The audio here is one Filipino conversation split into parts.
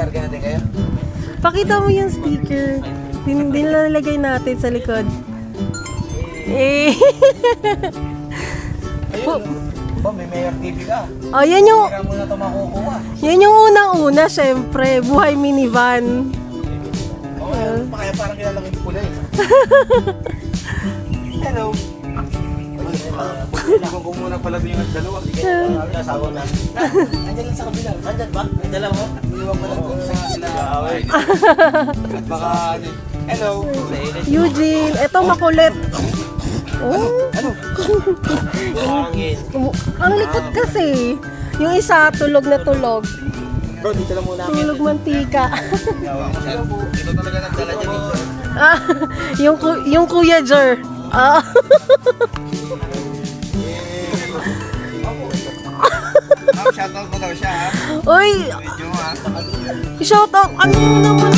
Nagkakarga natin kayo? Pakita mo yung sticker. Nilalagay natin sa likod. Eh. Ayun, may Mayor TV ka. Oh, yan yung... Kaya mo na ito makukuha. Yan yung unang-una, syempre. Buhay minivan. Kaya parang kilala ko yung pula eh. Hello. Kung muna pala din yung dalawa. Nasawa na. Nandiyan lang sa kabila. Nandiyan ba? May dalawa? Iniwan pala ko sa kabila. At baka... Hello. Eugene, eto makulit. Oh. Ano? Ang likot kasi. Yung isa, tulog na tulog. Bro, dito lang muna. Tulog mantika. Ito talaga nagdala dyan dito. Ah, yung Kuya Jer. Ah. Shoutout mo daw siya ha. Uy, Medyo ha. shout out. Ano naman?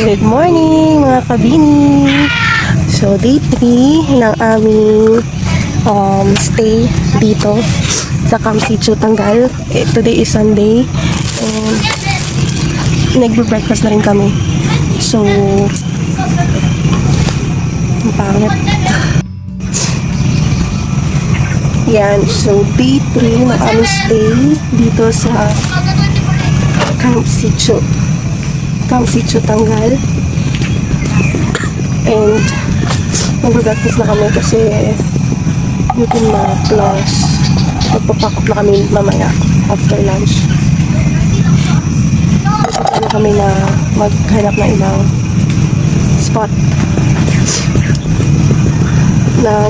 Good morning mga kabini! So day 3 ng aming stay dito sa Camp Sitio Tanggal. Today is Sunday and nagbe-breakfast na rin kami. So ang pangit. Yan, so day 3 ng aming stay dito sa Camp Sitio Tanggal. And mag-breakfast na kami kasi gutom na, plus magpapack up na kami mamaya after lunch. Ano kami na maghanap ng ibang spot na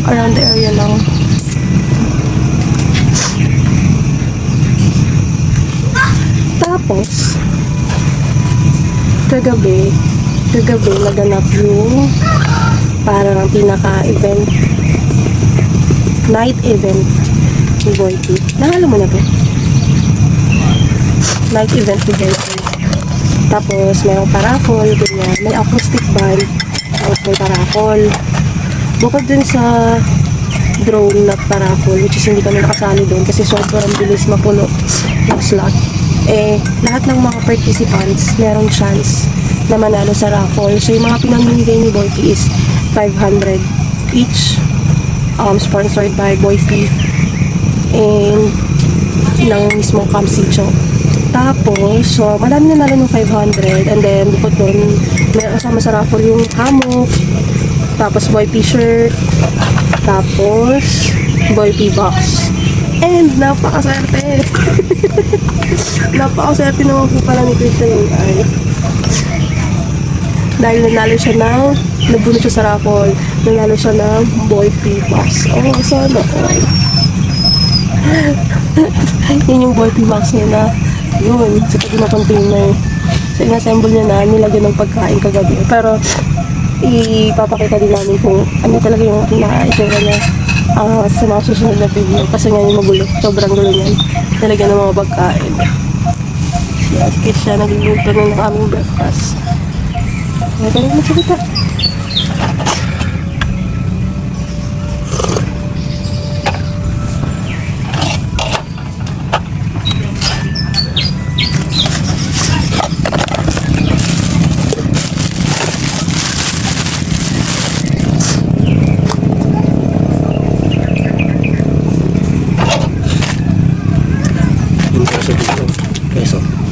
around the area lang. Tapos kagabi naganap yung parang pinaka-event, night event ni Boyki. Nakala mo na to? Night event ni Boyki. Tapos mayroong paraffol, ganyan. May acoustic band, tapos may paraffol. Bukod dun sa drone na paraffol, which is hindi kami nakasali doon kasi sobrang bilis mapuno yung slot. Lahat ng mga participants merong chance na manalo sa raffle. So yung mga pinamimigay ni Boyki is 500 each, sponsored by Boyki and ng mismong Camp Sitio. Tapos, so marami na nalo ng 500 and then bukod doon, may kasama sa raffle yung hammock, tapos Boyki shirt, tapos Boyki box. And napakaserte. Napakaserte naman po pala ni Christian yung ay. Dahil nanalo siya ng, nabunod siya sa raffle, nanalo siya ng Boyki box. Oh, sana all. Yun yung Boyki box niya na, yun, sa tabi na container. So, in-assemble niya na, nilagyan ng pagkain kagabi. Pero, ipapakita din namin kung ano talaga yung na-itsura na sa mga susunod na video. Kasi nga yung magulo, sobrang gulo niyan. Nilagyan ng mga pagkain. Yes, kasi siya nagluluto na ng aming breakfast. Ito rin magsalita.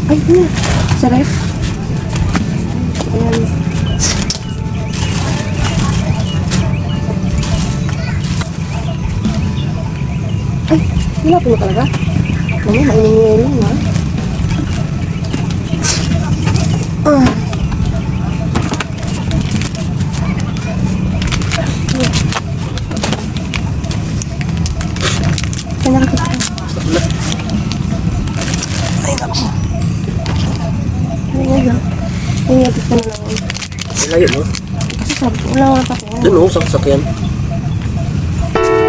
Ay, yun. Sa ref. Ayan. Hinapin mo talaga? Ano, mainingin lang ha. Ay, nakikita. Ay, naku. Ay, naku. Ingapit ka na lang. Layo mo. Kasi sabi ko, wala nga pa ko. Doon o, sa sasakyan.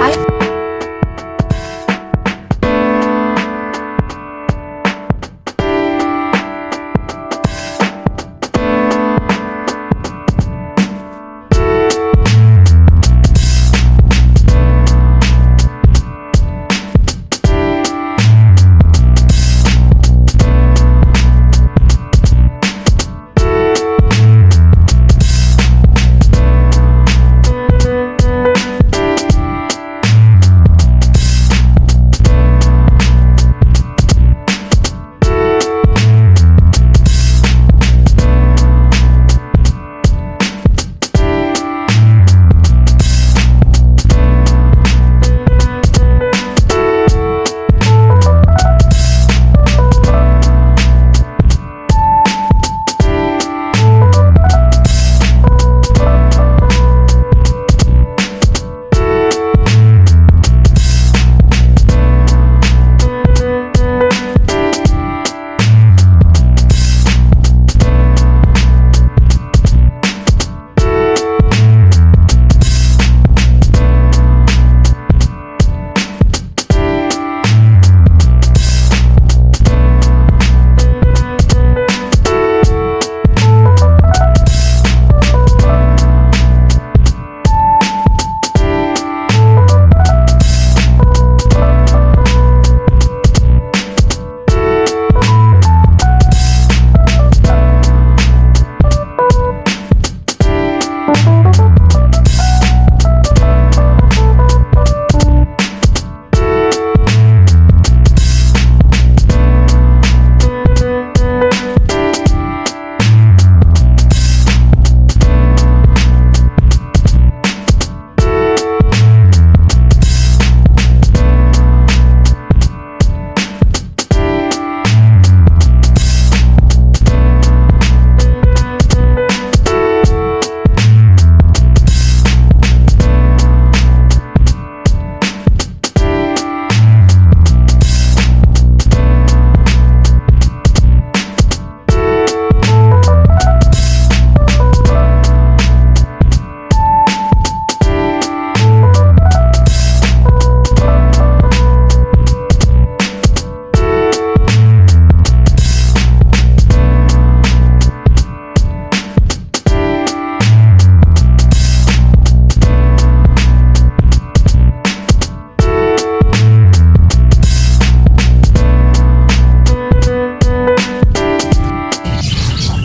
Ay!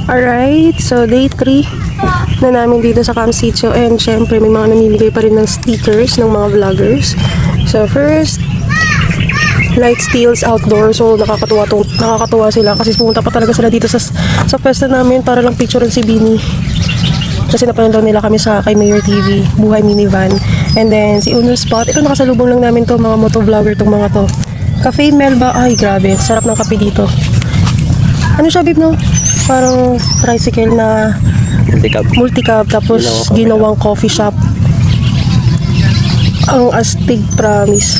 Alright, so day 3 na namin dito sa Camp Sitio, and syempre may mga namimigay pa rin ng stickers ng mga vloggers. So first, Light Steels Outdoor. So nakakatuwa sila kasi pumunta pa talaga sila dito sa pwesto namin para lang picturean si Bini. Kasi napanood daw nila kami sa kay Mayor TV, Buhay Minivan. And then si Uno Spot, ito nakasalubong lang namin to, mga motovlogger tong mga to. Cafe Melba, ay grabe, sarap ng kape dito. Ano siya, babe, no? Parang tricycle na multicab, tapos ginawang coffee shop. Ang astig, promise.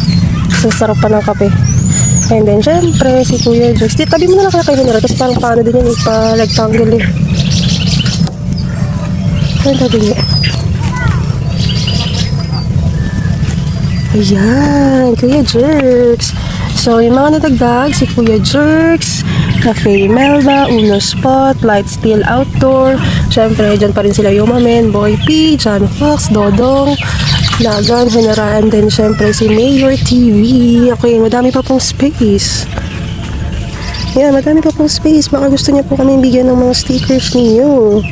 Sa sarap pa ng kape. And then, syempre, si Kuya Joyce. Tabi mo na lang kaya kayo nila kasi parang paano din yun, pa-rectangle eh. Ayun, tabi niya. Ayan, Kuya Jerks. So, yung mga natagdag, si Kuya Jerks, Cafe Melba, Uno Spot, Light Steel Outdoor. Siyempre, dyan pa rin sila Yumamen, Boy P, John Fox, Dodong, Lagan, General, and then siyempre si Mayor TV. Okay, madami pa pong space. Yan, madami pa pong space. Baka gusto niya po kami bigyan ng mga stickers niyo.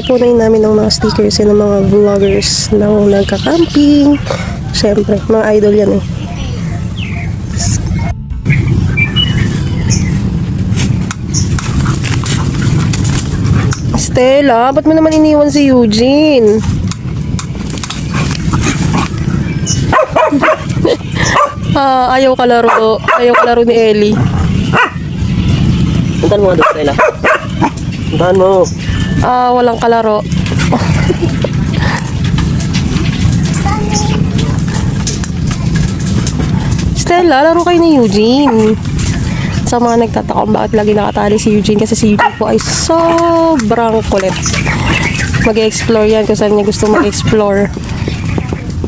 Pupunayin namin ng mga stickers yan ng mga vloggers ng nagka-camping. Siyempre, mga idol yan eh. Stella, ba't mo naman iniwan si Eugene? Ayaw kalaro. Ayaw kalaro ni Ellie. Puntahan mo nga doon, Stella. Puntahan mo. Walang kalaro. Stella, laro kayo ni Eugene. Sa mga nagtataka kung bakit lagi nakatali si Eugene, kasi si Eugene po ay sobrang kulit. Mag-explore yan kung saan niya gusto mag-explore.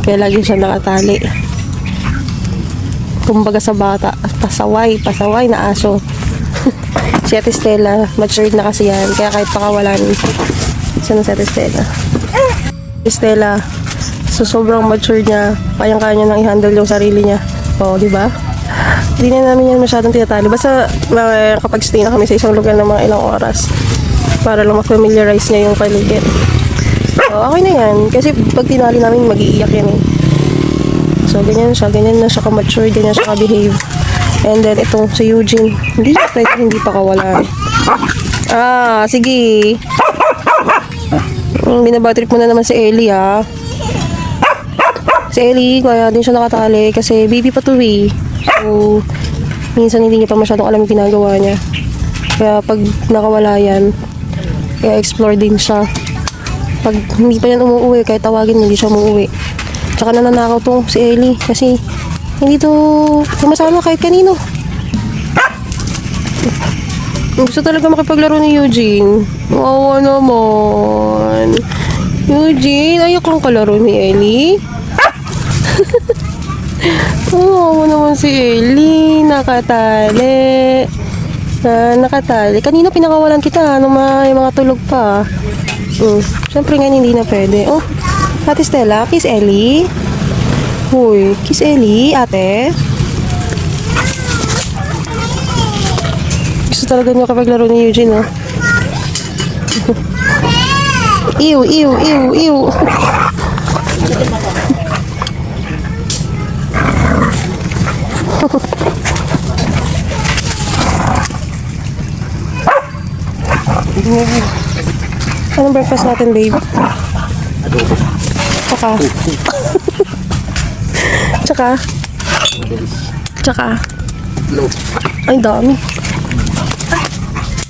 Kaya lagi siya nakatali. Kumbaga sa bata, pasaway na aso. Si Ate Stella, matured na kasi yan. Kaya kahit pakawalan, siya na si Ate Stella. Si Stella, so sobrang mature niya, kayang-kaya niya nang i-handle yung sarili niya. O, di ba? Hindi na namin yan masyadong tinatali. Basta kapag stay na kami sa isang lugar ng mga ilang oras, para lang ma-familiarize niya yung paligid. So, okay na yan. Kasi pag tinali namin, mag-iiyak yan eh. So, ganyan na siya ka-mature, ganyan siya ka-behave. And then, itong si Eugene, hindi pa kawalan. Sige. Binabatrip mo na naman si Ellie, ha? Si Ellie, kaya din siya nakatali kasi baby pa to eh. So, minsan hindi niya pa masyadong alam yung ginagawa niya. Kaya pag nakawala yan, kaya explore din siya. Pag hindi pa yan umuwi, kahit tawagin hindi siya umuwi. Tsaka nananakaw to si Ellie kasi hindi to sumasama kahit kanino. Gusto talaga makipaglaro ni Eugene. Wawa naman. Eugene, ayaw kang kalaro ni Ellie. Wawa naman si Ellie. Nakatali. Nakatali. Kanina pinakawalan kita nung may mga tulog pa. Siyempre ngayon hindi na pwede. Oh, Ate Stella, kiss Ellie. Hoy, kiss Ellie, ate. Gusto talaga niya kapag laro ni Eugene, oh. Ew. Anong breakfast natin, babe? Tsaka. Ay, dami.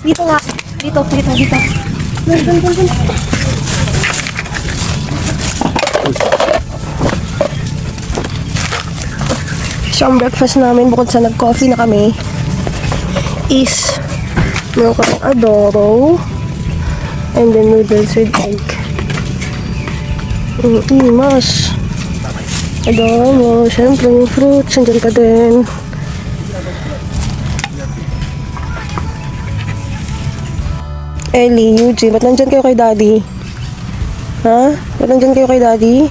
Dito nga. Dito. Dun. So, ang breakfast namin, bukod sa nag-coffee na kami, is meron kaming adobo and then noodles with egg. Mas adobo, syempre yung fruits, andyan pa din. Ellie, Eugene, ba't nandyan kayo kay Daddy? Ha? Ba't nandyan kayo kay Daddy?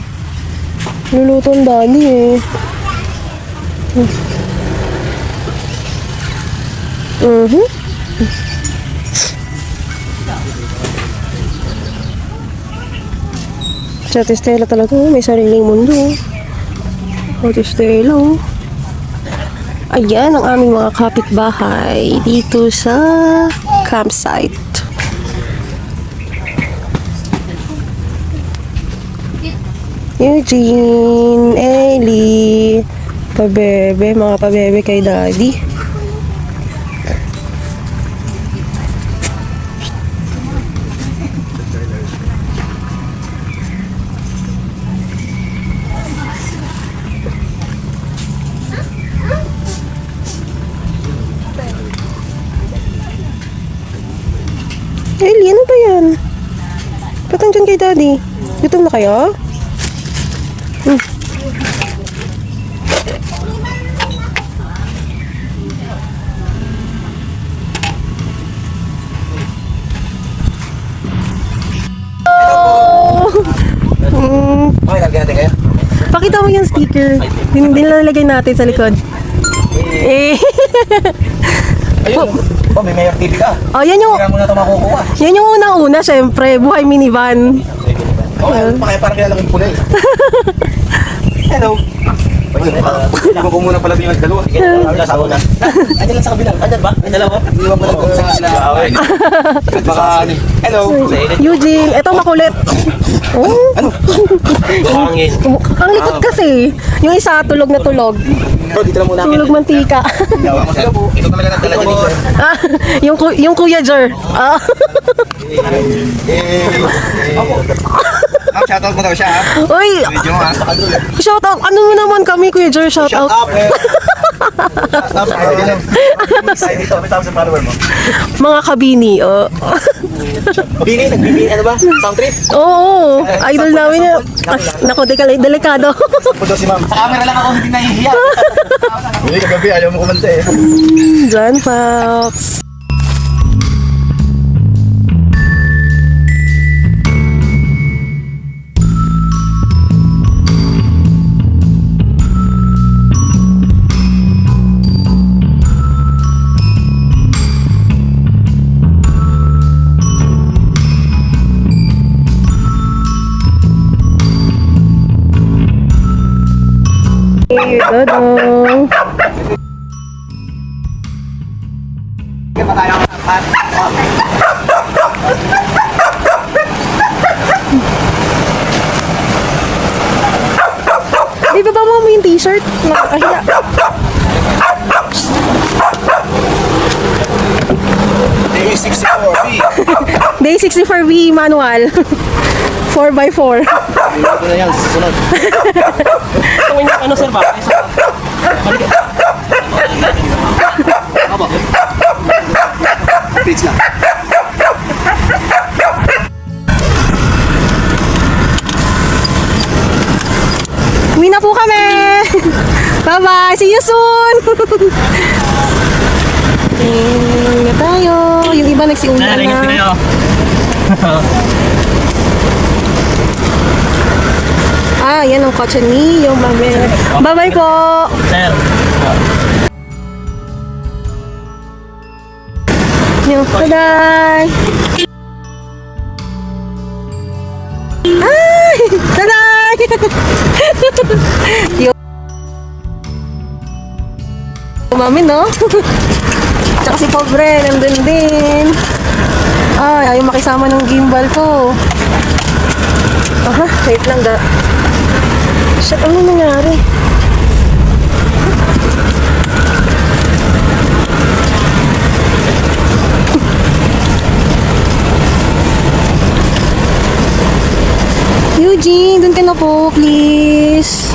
Luluto ang Daddy eh. Si Ate Stella talaga, may sariling mundo. Ate Stella, oh. Ayan ang aming mga kapitbahay dito sa campsite. Eugene, Ellie, pabebe, mga pabebe kay Daddy. Ellie, ano ba yan? Ba't nandyan kay Daddy? Gutom na kayo? Okay, lagyan natin kayo. Pakita mo yung sticker. Nilalagay natin sa likod. Ayun. May Mayor TV ka. Oh, yan yung... Kaya mo na ito makukuha. Yan yung unang-una, syempre. Buhay minivan. Parang kilala ko yung pula eh. Hello. Kailangan ko muna pala yung dalawa. Sige, sasawa na. Andiyan lang sa kabilang. Andiyan ba? May dalawa? Iwan ko lang sa kanila. Baka ano. Hello. Eugene, eto makulit. Oh, Ano? Hangin. ang likot kasi. Yung isa, tulog na tulog. Dito lang muna. Tulog mantika. Ito talaga nagdala niya dito. Ah, yung Kuya Jer. Ah. Shoutout mo daw siya ha. Uy, Medyo ha. shout out. Ano mo naman kami, Kuya Jer, shout out. Up. Stop. Side dito. May tawag sa follower mo. Mga kabini, oh. Bini, nagbibini. Ano ba? Sound trip? Oo, idol namin yun. Ah, naku, delikado. Puto si ma'am. Sa camera lang ako hindi nahihiya. Hindi, kagabi ayaw mo kumanta eh. John Fox. Dodong. Kaya pa tayo ang Di ba mo yung t-shirt? Nakakahiya. Day 64B. Day 64V manual. 4x4. Ito na yan, susunod. Ano sir ba? Please lang. Uwi na po kami! Bye-bye! See you soon! Na tayo. Yung iba nagsiuwi na. Ah, yan ang kotse ni yung mami. Bye-bye po! Sir. Bye-bye! Ay! Bye-bye! Yung mami, no? Tsaka si Pobre, nandun din. Ay, ayaw makisama ng gimbal ko. Aha, wait lang da. Shit, ano nangyari? Eugene, dun ka na po, please.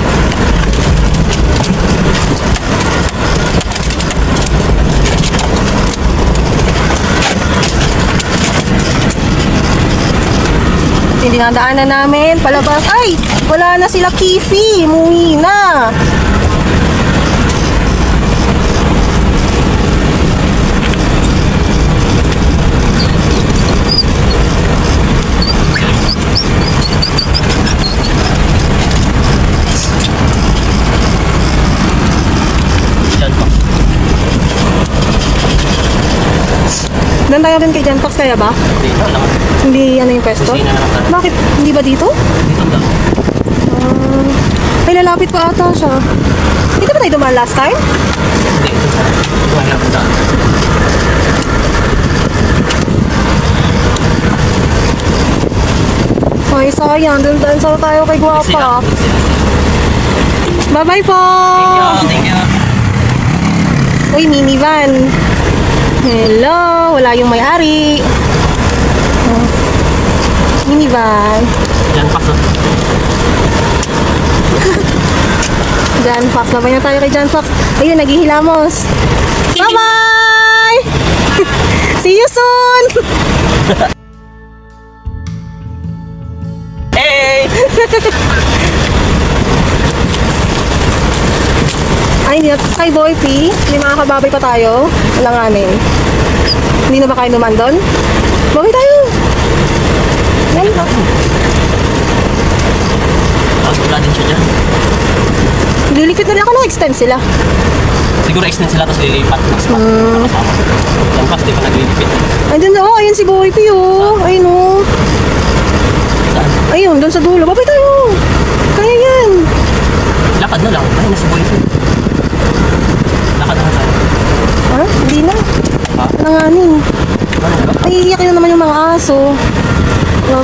Yung dinadaanan namin, palabas. Ay! Wala na sila Kifi. Umuwi na. Doon tayo rin kay John Fox kaya ba? Hindi ano yung pwesto? Bakit? Hindi ba dito? Ay, lalapit pa ata siya. Dito ba tayo dumaan last time? Ay, sayang. Doon sa tayo kay Guwapa. Bye-bye po! Thank you. Uy, minivan. Hello, wala yung may-ari. Oh. Minivan. Yan, paso. John Fox, labay na tayo kay John Fox. Ayun, naghihilamos. Bye-bye! See you soon! Hey! Ay, hindi na. Kay Boy P, may mga kababay pa tayo. Alanganin. Hindi na ba kayo naman doon? Babay tayo. Yan. Wala din siya dyan. Lilikit na rin ako ng extend sila. Siguro extend sila tapos lilipat. Mas makasama. Yan pas, di pa naglilipit. Ayun na, ayun si Boy P, oh. Ayun, oh. Saan? Ayun, doon sa dulo. Babay tayo. Kaya yan. Lapad na lang. Ayun na sa boys. Lakad na tayo. Ha? Hindi na. Ha? Nanganin. Ano ba? Ay, iiyak na naman yung mga aso.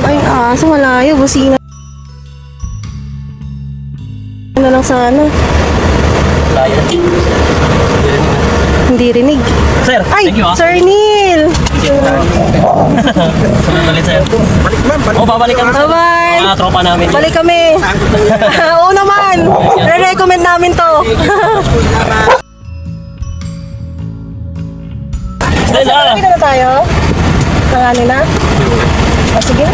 Ay, aso, malayo. Busina. Ano lang sana. Layo. Hindi rinig. Sir, Ay, thank you ah. Sir Neil! Sunod ulit sir. Balik ma'am. Oh, babalik kami. Bye-bye! Mga tropa namin. Balik kami! Oo naman! Re-recommend namin to. Stella! Nakita na tayo? Nanganin na? O, sige.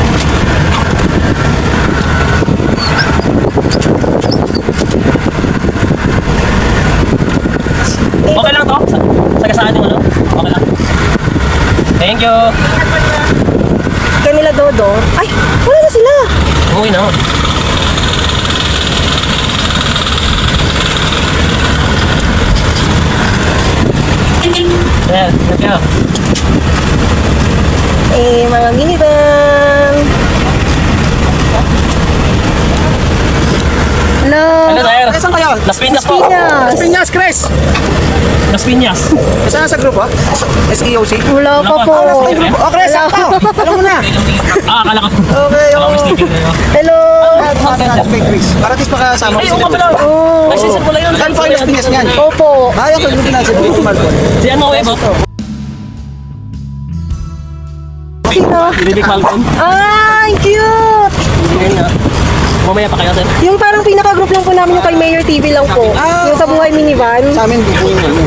Okay lang to? Sagasaan yung ano? Okay lang. Thank you. Kanila Dodo. Ay, wala na sila. Uwi na. Sir, thank you. Mga minivan. Hello. Ano sir? Saan kayo? Las Piñas po. Pinas. Piñas, Chris! Las Piñas. Saan sa grupo? SEOC? Wala pa po. Oh, Chris, sakto! Alam mo na! Akala ko. Okay, Akala ko oh. sticker na yun. Hello. Okay, Chris. Para at least makasama Ay, ko oo nga pala. Oh. Ay, sir pala yun. Saan po yung Las Piñas niyan? Opo. Ayaw ko yung pinansin ko yung Malcon. Si ano eh, ba? Sino? Bibi Falcon. Ay, cute. Ngayon nga. Mamaya pa kayo, sir. Yung parang pinaka-group lang po namin yung kay Mayor TV lang po. Yung sa buhay minivan. Sa amin, di po yung ano.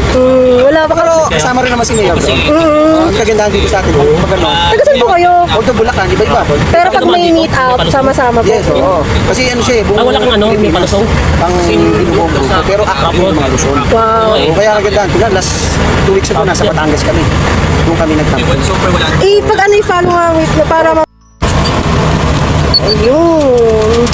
Wala pa Pero kami. kasama rin naman si Mayor. Ang kagandahan dito sa atin. Pag ano, Taga saan po kayo? although Bulacan, iba-iba. Pero pag may meet up, sama-sama po. Yes, oo. Kasi ano siya eh, Ah, wala kang ano, may palusong. Pang grupo. Pero active yung mga Luzon. Wow. Oo, kaya kagandahan. Tingnan, last 2 weeks ago, nasa Batangas kami. Doon kami nagtampo. Pag ano yung follow nga, wait na para Ayun.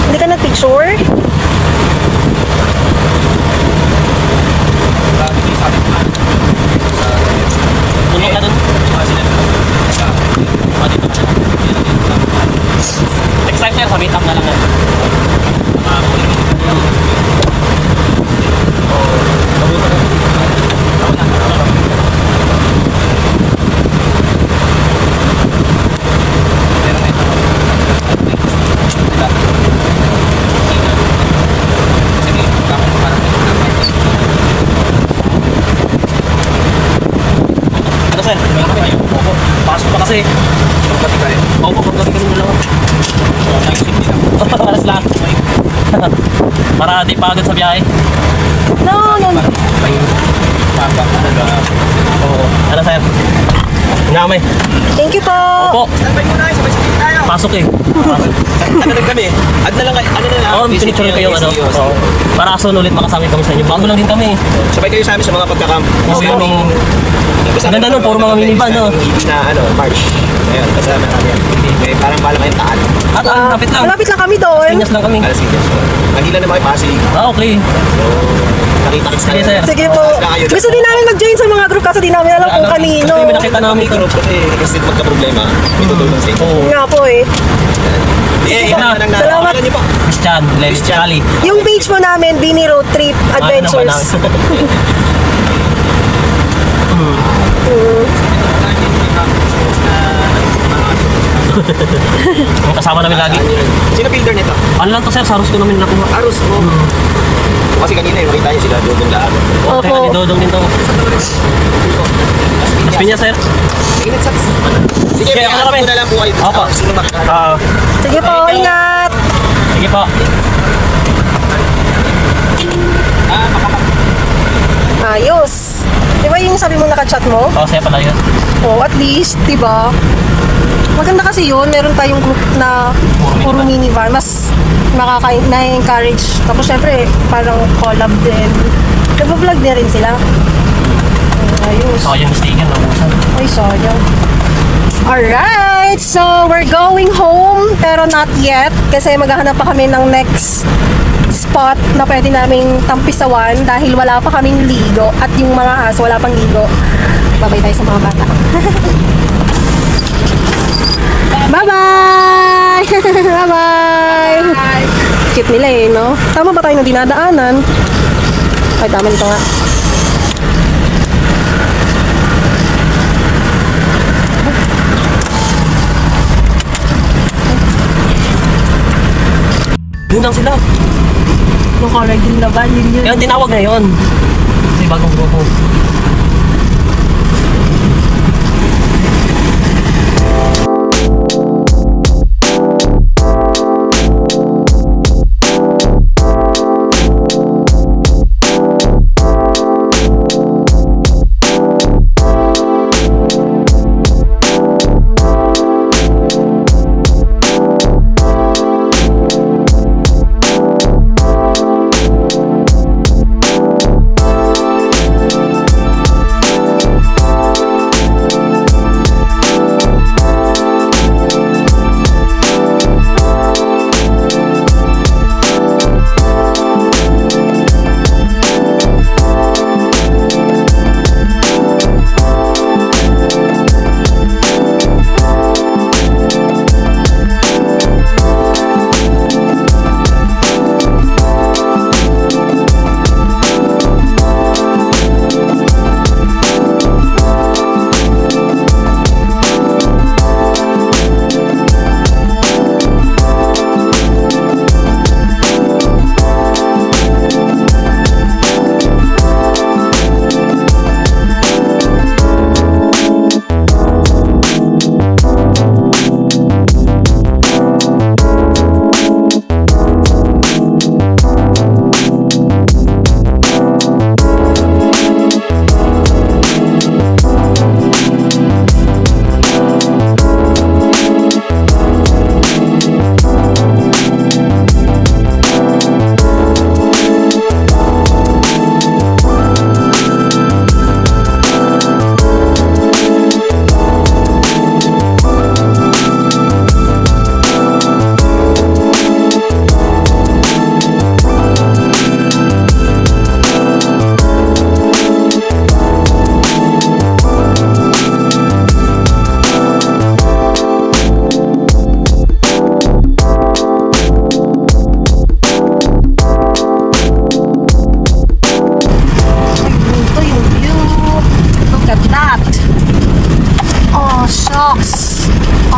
Hindi ka nag-picture? Tulog ka dun. Next time, sir, sabit up na lang. Ano, sir? Opo. Pasok pa kasi. Opo, pagdating kami dalawa. Alas lang. Para di pagod sa biyahe. No. Oo. Ano, sir? Ngamay. Thank you po. Opo. Sabay mo na, sabay-sabay tayo. Pasok eh. Ano rin kami? Add na lang, ano na lang? Oo, pinicture kayo ano. Oo. Para aso ulit makasama kami sa inyo. Bago lang din kami. Sabay kayo sa amin sa mga pagkakamp. Kasi Oo. yung... Ang ganda nun, puro mga minivan, no? Na ano, March. Ayun, kasama namin. May parang bala kayong taan. At lapit lang. Malapit lang kami doon. Pinyas lang kami. Alas Piñas. Nagila naman kay Pasig. Ah, okay. Nakita-kits Sige, sir. Sige po. Gusto din namin mag-join sa mga group kasi di namin alam kung kanino. Kasi may nakita namin ito. Group kasi kasi magka-problema. May tutulong sa inyo. Oo. Nga po eh. Eh, na. Salamat. Ano niyo po? Christian, Lenny, Charlie. Yung page po namin, Bini Road Trip Adventures. Ang kasama namin lagi. Sino builder nito? Ano lang to, sir? Saros ko namin nakuha. Arus mo. Kasi kanina yung nakita niyo sila doon daan. Oo, teka, ni Dodong din to. Las Piñas, sir. Ingat sa... Sige, Okay, ako na kami. na lang po kayo. Opo. Sino makakala? Ah, Sige po, ingat. sige po. Ayos. Di ba yung sabi mo nakachat mo? Oo, sa'yo pala yun. Oh, at least, di ba? Maganda kasi yun. Meron tayong group na puro minivan. Mas na-encourage. Tapos syempre, parang collab din. Nag-vlog din rin sila. Ayos. Saka yung sticker, naubusan. Ay, sayang. Alright, so we're going home pero not yet kasi maghahanap pa kami ng next spot na pwede naming tampisawan dahil wala pa kaming ligo at yung mga aso wala pang ligo. Babay tayo sa mga bata. Bye-bye! Bye-bye! Cute nila eh, no? Tama ba tayo na dinadaanan? Ay, tama nito nga. Yun lang sila. Yung color green na ba? Yun. Kaya tinawag na yun. Kasi bagong grupo.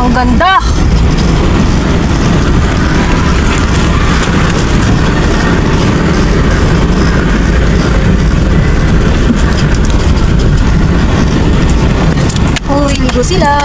Ang ganda! Uy, ligo sila!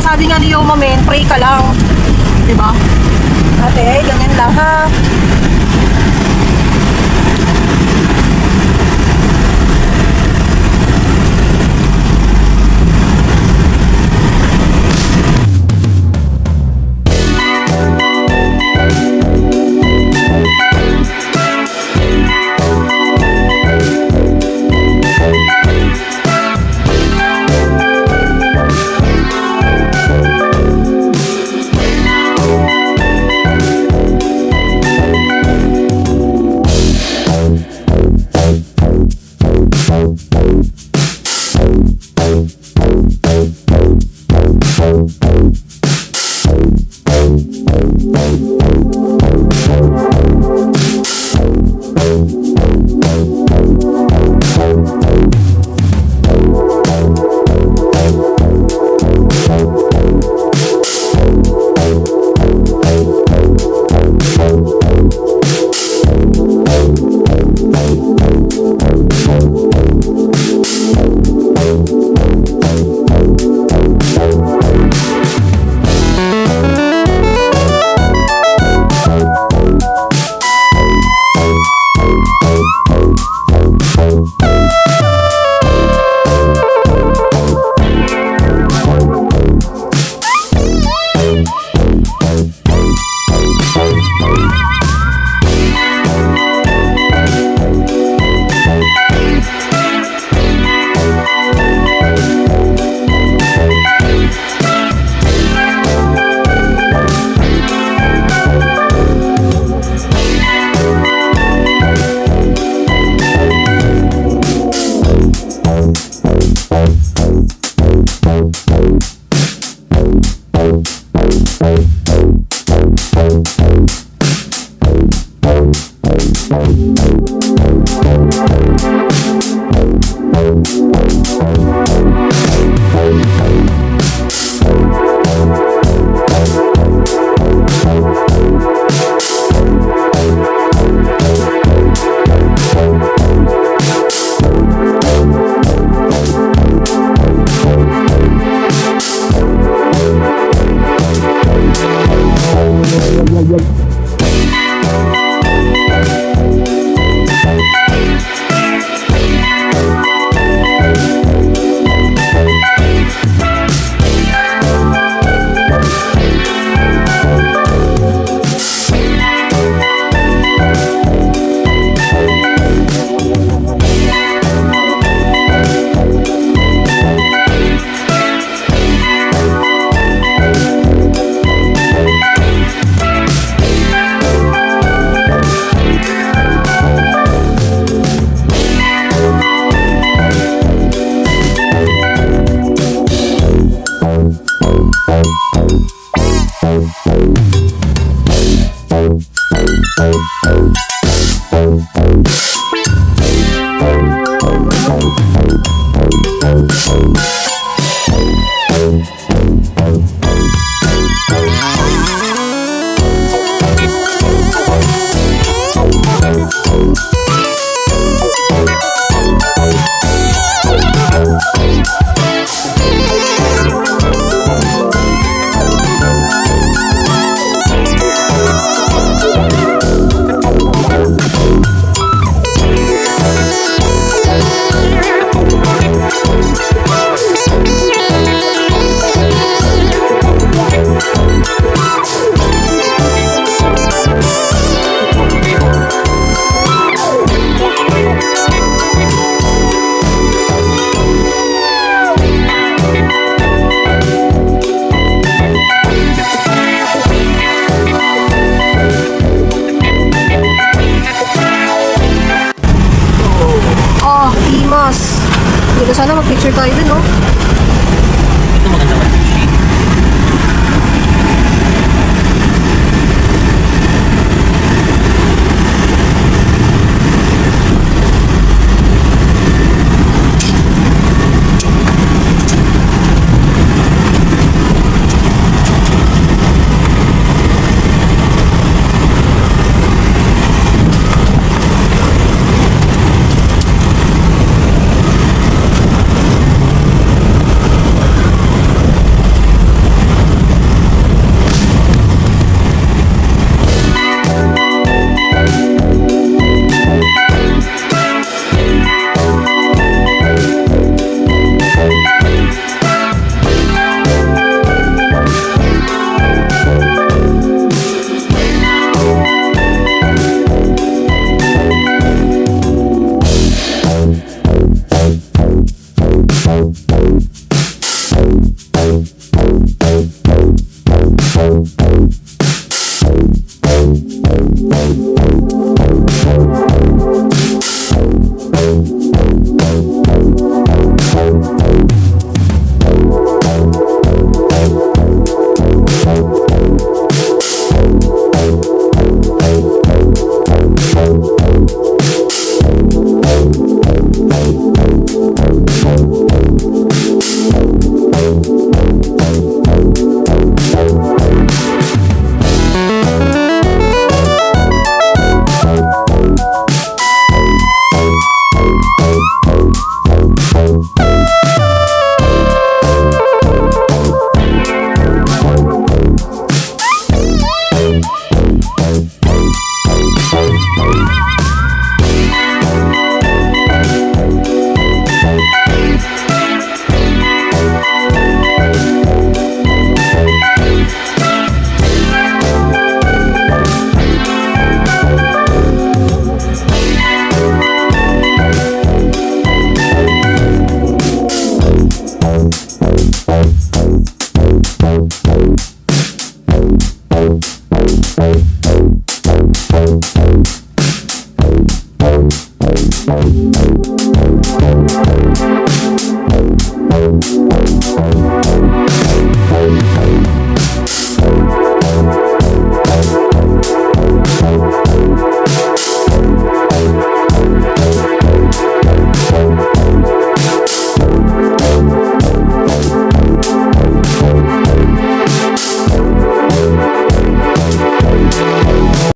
sabi nga ni Yoma men, pray ka lang. Diba? Ate, ganyan lang ha. Sana mag-picture tayo dun, no?